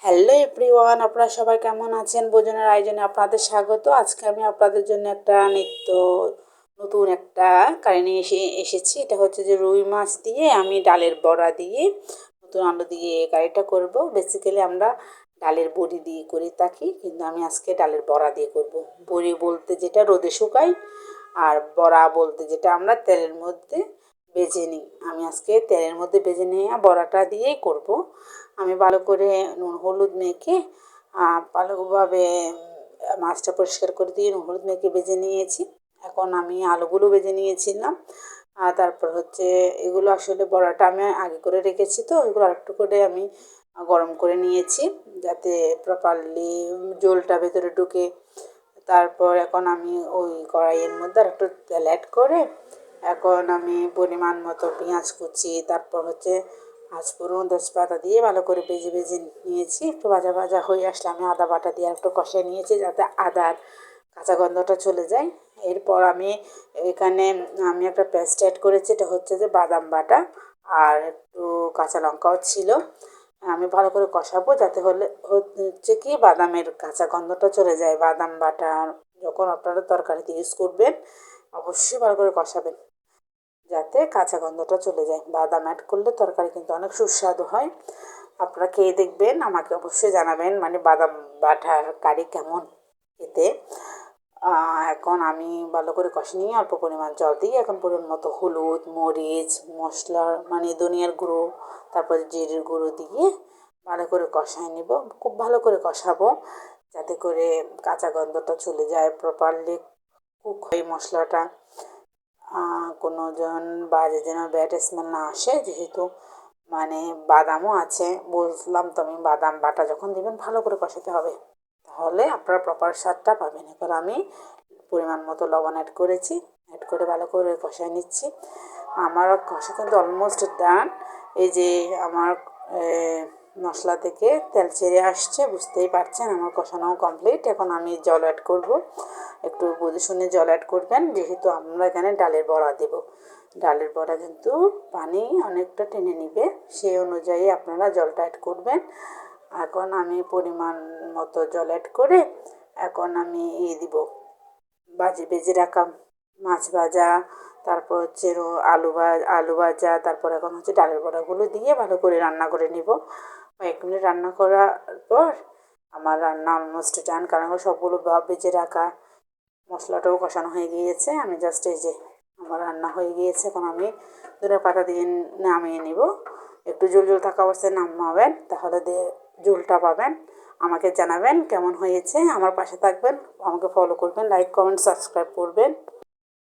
Hello everyone, আপনারা সবাই কেমন আছেন? ভোজনের আয়োজনে আপনাদের স্বাগত। আজকে আমি আপনাদের জন্য একটা নতুন একটা কারি নিয়ে এসেছি। এটা হচ্ছে যে রুই মাছ দিয়ে আমি ডালের বড়া দিয়ে নতুন আলু দিয়ে এই কারিটা করব। বেসিক্যালি আমরা ডালের বড়ি দিয়ে করে থাকি, কিন্তু আমি আজকে ডালের বড়া দিয়ে করব। বড়ি বলতে যেটা রোদে শুকাই, আর বড়া বলতে যেটা আমরা তেলের মধ্যে ভেজে নিই। আমি আজকে তেলের মধ্যে ভেজে নিয়ে বড়াটা দিয়েই করব। আমি ভালো করে নুন হলুদ মেখে ভালোভাবে মাছটা পরিষ্কার করে দিয়ে নুন হলুদ মেখে ভেজে নিয়েছি। এখন আমি আলুগুলো ভেজে নিয়েছিলাম। আর তারপর হচ্ছে এগুলো আসলে বড়াটা আমি আগে করে রেখেছি, তো এগুলো আরেকটু করে আমি গরম করে নিয়েছি যাতে প্রপারলি জলটা ভেতরে ঢুকে। তারপর এখন আমি ওই কড়াইয়ের মধ্যে আর একটু তেল অ্যাড করে এখন আমি পরিমাণ মতো পেঁয়াজ কুচি, তারপর হচ্ছে পাঁচফোড়ন তেজপাতা দিয়ে ভালো করে ভেজে ভেজে নিয়েছি। একটু ভাজা ভাজা হয়ে আসলে আমি আদা বাটা দিয়ে একটু কষিয়ে নিয়েছি যাতে আদার কাঁচা গন্ধটা চলে যায়। এরপর এখানে আমি একটা পেস্ট অ্যাড করেছি, এটা হচ্ছে যে বাদাম বাটা আর একটু কাঁচা লঙ্কাও ছিল। আমি ভালো করে কষাবো যাতে হচ্ছে কি বাদামের কাঁচা গন্ধটা চলে যায়। বাদাম বাটা যখন আপনারা তরকারিতে ইউজ করবেন অবশ্যই ভালো করে কষাবেন যাতে কাঁচা গন্ধটা চলে যায়। বাদাম অ্যাড করলে তরকারি কিন্তু অনেক সুস্বাদু হয়। আপনারা খেয়ে দেখবেন, আমাকে অবশ্যই জানাবেন মানে বাদাম বাটার কারি কেমন খেতে। এখন আমি ভালো করে কষে নিয়ে অল্প পরিমাণ জল দিয়ে এখন পরিমাণ মতো হলুদ মরিচ মশলা মানে ধনিয়ার গুঁড়ো তারপরে জিরের গুঁড়ো দিয়ে ভালো করে কষায় নেব। খুব ভালো করে কষাবো যাতে করে কাঁচা গন্ধটা চলে যায়, প্রপারলি কুক হয় মশলাটা। কোনো জন বাজে যেন ব্যাড স্মেল না আসে, যেহেতু মানে বাদামও আছে বললাম তো আমি। বাদাম বাটা যখন দেবেন ভালো করে কষাতে হবে, তাহলে আপনারা প্রপার স্বাদটা পাবেন। এবার আমি পরিমাণ মতো লবণ অ্যাড করেছি, অ্যাড করে ভালো করে কষায় নিচ্ছি। আমার কষা কিন্তু অলমোস্ট ডান। এই যে আমার মশলা থেকে তেল ছেড়ে আসছে, বুঝতেই পারছেন আমার কষানো কমপ্লিট। এখন আমি জল অ্যাড করব, একটু বুঝে শুনে জল অ্যাড করবেন, যেহেতু আমরা এখানে ডালের বড়া দেব। ডালের বড়া কিন্তু পানি অনেকটা টেনে নিবে, সেই অনুযায়ী আপনারা জলটা অ্যাড করবেন। এখন আমি পরিমাণ মতো জল অ্যাড করে এখন আমি দিব ভেজে রাখা মাছ ভাজা, তারপর হচ্ছে আলু ভাজা, তারপর এখন হচ্ছে ডালের বড়াগুলো দিয়ে ভালো করে রান্না করে নিব। 1 মিনিট রান্না করার পর আমার রান্না অলমোস্ট ডান, কারণ সবগুলো ভেজে রাখা মশলাটাও কষানো হয়ে গিয়েছে। আমি জাস্ট এই যে আমার রান্না হয়ে গিয়েছে, এখন আমি ধনে পাতা দিয়ে নামিয়ে নিব। একটু ঝোল ঝোল থাকা অবস্থায় নামাবেন, তাহলে ঝোলটা পাবেন। আমাকে জানাবেন কেমন হয়েছে, আমার পাশে থাকবেন, আমাকে ফলো করবেন, লাইক কমেন্ট সাবস্ক্রাইব করবেন।